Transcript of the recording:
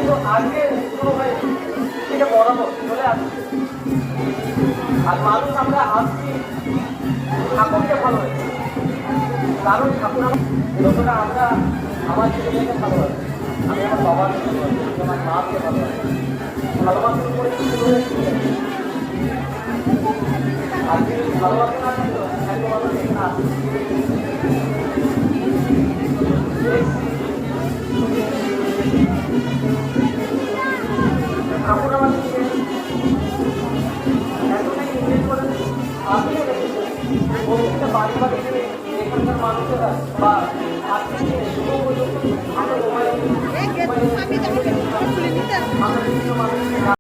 কিন্তু আজকে শুরু হয়েছে, এটা বরাবর চলে আসছে। আর মানুষ আমরা আসছি ঠাকুরকে ভালো হয়েছে, কারণ ঠাকুর যতটা আমরা আমার ছেলেকে ভালোবাসি, আমি আমার বাবাকে ভালোবাসি, আমার মাকে ভালোবাসি, ভালোবাসার উপরে শুরু হয়েছে। আর যদি ভালোবাসা না থাকতো একদম আমরা এখানে আসছি। ঠাকুর আমাদের এতটাই ইনভেস্ট করেন, আমিও দেখেছি প্রত্যেকটা বাড়ি বাড়ি এখানকার মানুষেরা বা আজকে পর্যন্ত আমরা মোবাইল আমরা বিভিন্ন মানুষকে